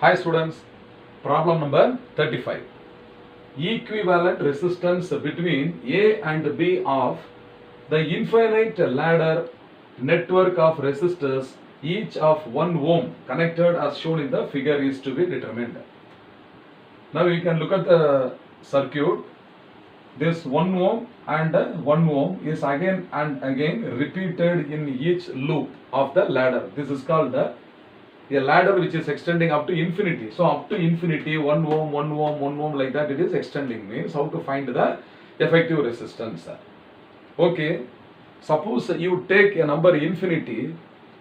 Hi students, problem number 35. Equivalent resistance between A and B of the infinite ladder network of resistors each of 1 ohm connected as shown in the figure is to be determined. Now you can look at the circuit. This 1 ohm and 1 ohm is again and again repeated in each loop of the ladder. This is called a ladder which is extending up to infinity. So up to infinity, 1 ohm, 1 ohm, 1 ohm, like that it is extending. Means how to find the effective resistance. Okay, suppose you take a number infinity.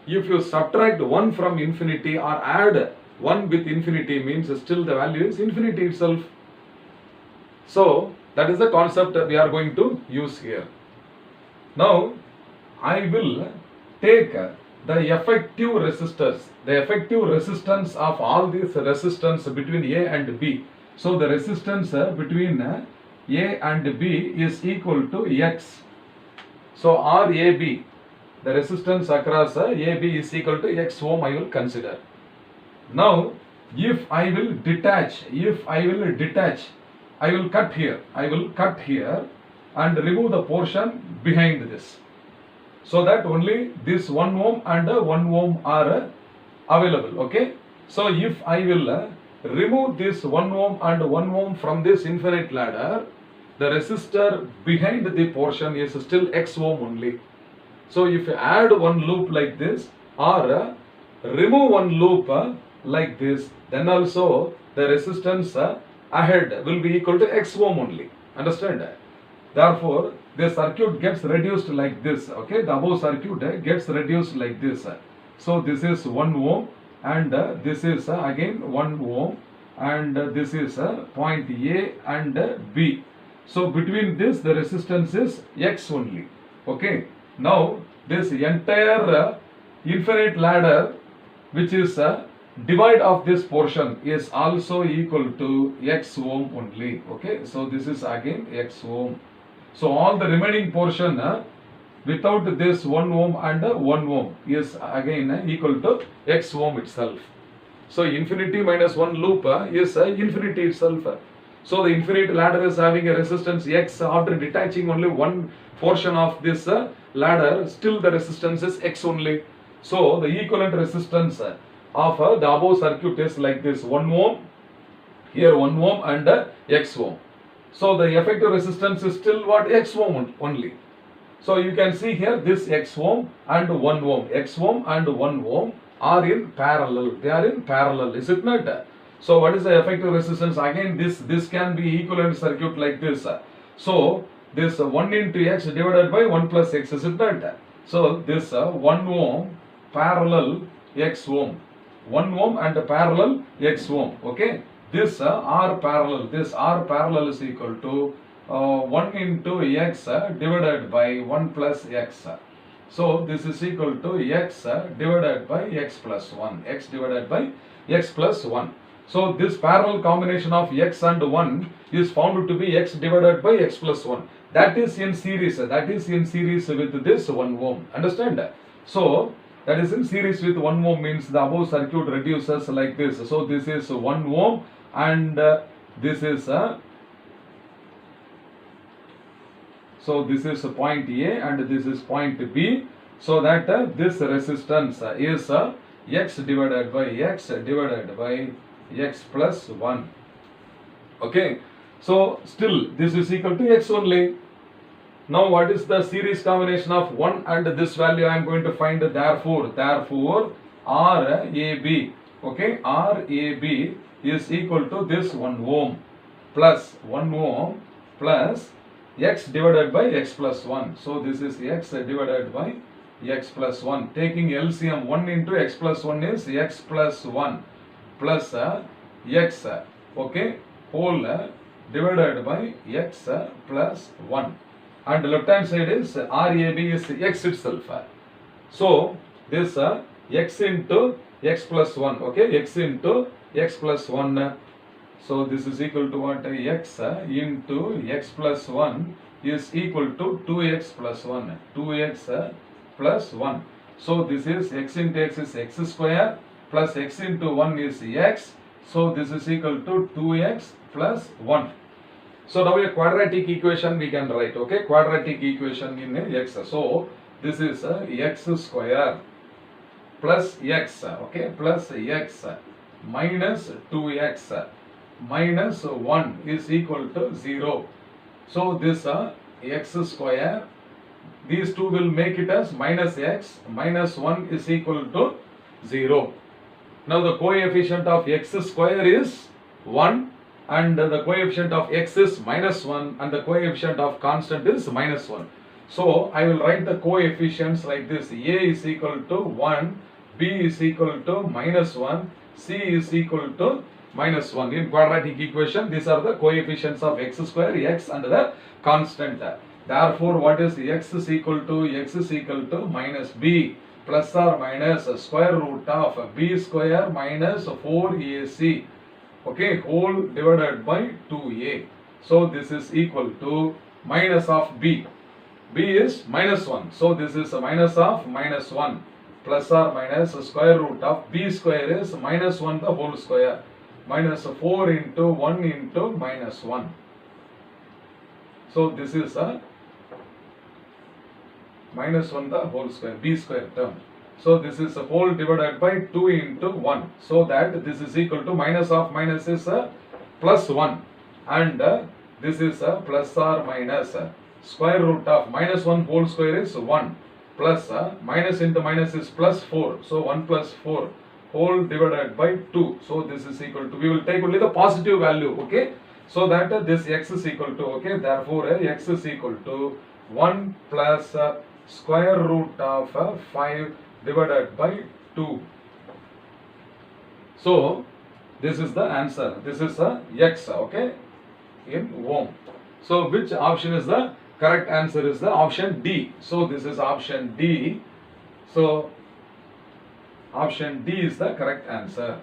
If you subtract 1 from infinity or add 1 with infinity, means still the value is infinity itself. So that is the concept we are going to use here. Now I will take the effective resistors, the effective resistance of all these resistance between A and B. So the resistance between A and B is equal to X. So RAB, the resistance across AB is equal to X ohm I will consider. Now if I will detach, I will cut here and remove the portion behind this, so that only this 1 ohm and 1 ohm are available. Okay, so if I will remove this 1 ohm and 1 ohm from this infinite ladder, the resistor behind the portion is still X ohm only. So if you add one loop like this or remove one loop like this, then also the resistance ahead will be equal to X ohm only. Understand? Therefore, the circuit gets reduced like this. Okay, the above circuit gets reduced like this. So this is 1 ohm and this is again 1 ohm and this is point A and B. So between this the resistance is X only. Okay, now this entire infinite ladder which is divide of this portion is also equal to X ohm only. Okay, so this is again X ohm. So all the remaining portion without this 1 ohm and 1 ohm is again equal to X ohm itself. So infinity minus 1 loop is infinity itself. So the infinite ladder is having a resistance X. After detaching only one portion of this ladder, still the resistance is X only. So the equivalent resistance of the above circuit is like this: 1 ohm, here 1 ohm and X ohm. So the effective resistance is still what? X ohm only. So you can see here this X ohm and 1 ohm, X ohm and 1 ohm are in parallel. They are in parallel, is it not? So what is the effective resistance? Again this can be equivalent circuit like this. So this 1 into X divided by 1 plus X, is it not? So this 1 ohm parallel X ohm, 1 ohm and parallel X ohm. Okay, this R parallel is equal to 1 into X divided by 1 plus X. So this is equal to X divided by X plus 1, X divided by X plus 1. So this parallel combination of X and 1 is found to be X divided by X plus 1. That is in series with this 1 ohm. Understand? So that is in series with 1 ohm means the above circuit reduces like this. So this is 1 ohm and this is so this is point A and this is point B. So that this resistance is X divided by X plus 1. Okay, so still this is equal to X only. Now what is the series combination of 1 and this value I am going to find? Therefore RAB, okay, RAB is equal to this 1 ohm plus X divided by X plus 1. So this is X divided by X plus 1. Taking LCM, 1 into X plus 1 is X plus 1 plus X, okay, whole divided by X plus 1. And left hand side is RAB is X itself. So this X into X plus 1, okay, X into X plus 1. So this is equal to what? X into X plus 1 is equal to 2X plus 1, 2X plus 1. So this is X into X is X square plus X into 1 is X So this is equal to 2x plus 1. So now a quadratic equation we can write, okay, quadratic equation in x. So this is x square plus x, okay, plus x minus 2x minus 1 is equal to 0. So this x square, these two will make it as minus x minus 1 is equal to 0. Now the coefficient of x square is 1 and the coefficient of x is minus 1 and the coefficient of constant is minus 1. So I will write the coefficients like this: a is equal to 1, b is equal to minus 1, c is equal to minus 1. In quadratic equation, these are the coefficients of x square, x and the constant. Therefore, what is x is equal to minus b plus or minus square root of b square minus 4ac, okay, whole divided by 2a. So this is equal to minus of b. B is minus 1. So this is a minus of minus 1 plus or minus square root of b square is minus 1 the whole square minus 4 into 1 into minus 1. So this is a minus 1 the whole square, b square term. So this is a whole divided by 2 into 1. So that this is equal to minus of minus is a plus 1 and this is a plus or minus square root of minus 1 whole square is 1 plus minus into minus is plus 4. So 1 plus 4 whole divided by 2. So this is equal to, we will take only the positive value, okay. So that this x is equal to, okay, therefore x is equal to 1 plus square root of 5 divided by 2. So this is the answer. This is x, okay, in ohm. So which option is the correct answer? Is the option D. So this is option D. So option D is the correct answer.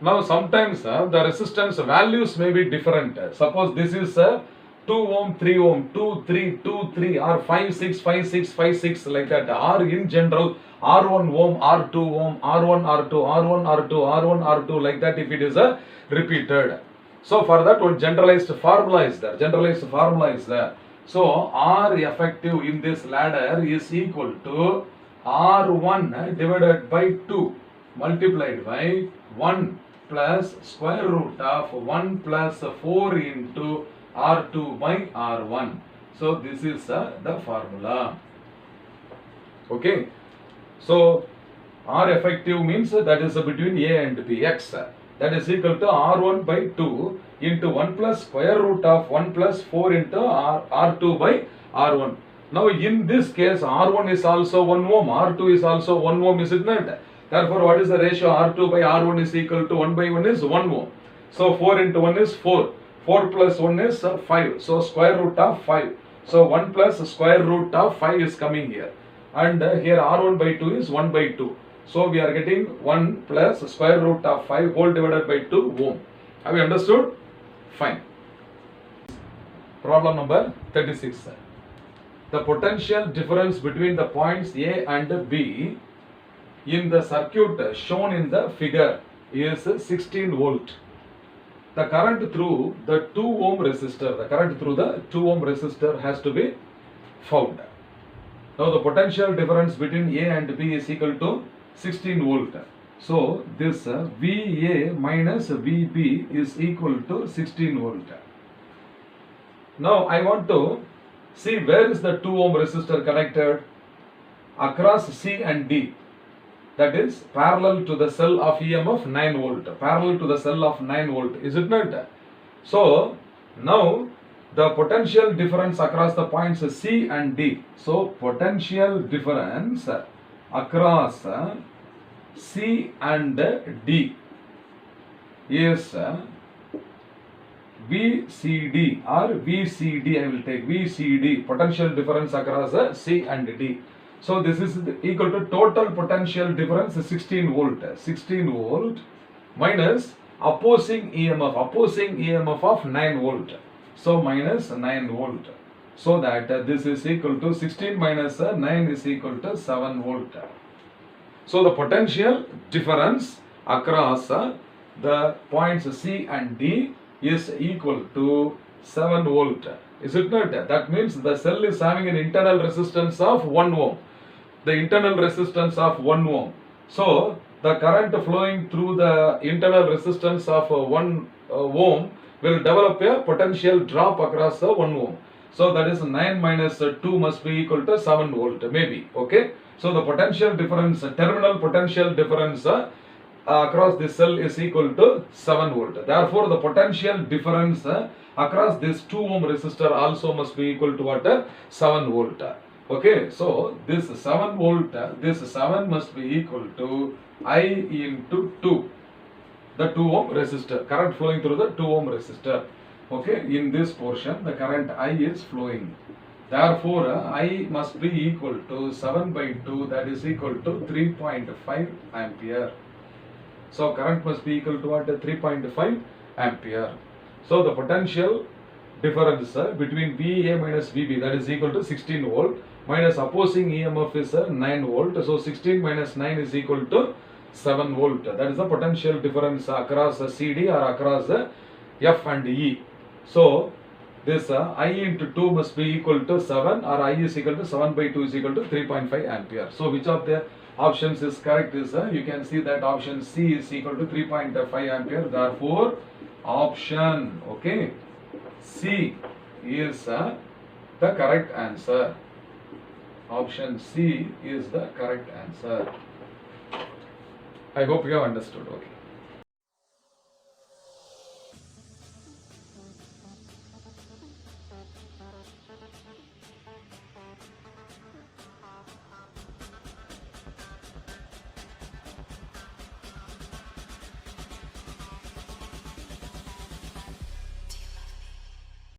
Now sometimes the resistance values may be different. Suppose this is 2 ohm, 3 ohm, 2, 3, 2, 3 or 5, 6, 5, 6, 5, 6 like that, or in general R1 ohm, R2 ohm, R1, R2, R1, R2, R1, R2 like that if it is repeated. So for that one generalized formula is there. So R effective in this ladder is equal to R1 divided by 2 multiplied by 1 plus square root of 1 plus 4 into R2 by R1. So this is the formula. Okay. So R effective means that is between A and B, x. That is equal to R1 by 2 into 1 plus square root of 1 plus 4 into R2 by R1. Now in this case R1 is also 1 ohm, R2 is also 1 ohm, is it not? Therefore what is the ratio? R2 by R1 is equal to 1 by 1 is 1 ohm. So 4 into 1 is 4. 4 plus 1 is 5. So square root of 5. So 1 plus square root of 5 is coming here. And here R1 by 2 is 1 by 2. So we are getting 1 plus square root of 5 whole divided by 2 ohm. Have you understood? Fine. Problem number 36. The potential difference between the points A and B in the circuit shown in the figure is 16 volt. The current through the 2 ohm resistor, has to be found. Now the potential difference between A and B is equal to 16 volt. So this VA minus VB is equal to 16 volt. Now I want to see where is the 2 ohm resistor connected. Across C and D. That is parallel to the cell of EMF 9 volt. Parallel to the cell of 9 volt. Is it not? So now the potential difference across the points C and D. So potential difference across C and D is VCD or VCD. I will take VCD, potential difference across C and D. So this is equal to total potential difference 16 volt. 16 volt minus opposing EMF of 9 volt. So minus 9 volt. So that this is equal to 16 minus 9 is equal to 7 volt. So the potential difference across the points C and D is equal to 7 volt. Is it not? That means the cell is having an internal resistance of 1 ohm. The internal resistance of 1 ohm. So the current flowing through the internal resistance of 1 ohm will develop a potential drop across the 1 ohm. So that is 9 minus 2 must be equal to 7 volt, maybe. Okay. So the potential difference, terminal potential difference across this cell is equal to 7 volt. Therefore, the potential difference across this 2 ohm resistor also must be equal to what? 7 volt. Okay. So this 7 volt, this 7 must be equal to I into 2. The 2 ohm resistor, current flowing through the 2 ohm resistor. Okay, in this portion the current I is flowing. Therefore, I must be equal to 7 by 2, that is equal to 3.5 ampere. So current must be equal to what? 3.5 ampere. So the potential difference between VA minus VB, that is equal to 16 volt, minus opposing EMF is 9 volt. So 16 minus 9 is equal to 7 volt. That is the potential difference across CD or across F and E. So this I into 2 must be equal to 7, or I is equal to 7 by 2 is equal to 3.5 ampere. So which of the options is correct is, you can see that option C is equal to 3.5 ampere. Therefore, option, okay, C is the correct answer. Option C is the correct answer. I hope you have understood. Okay.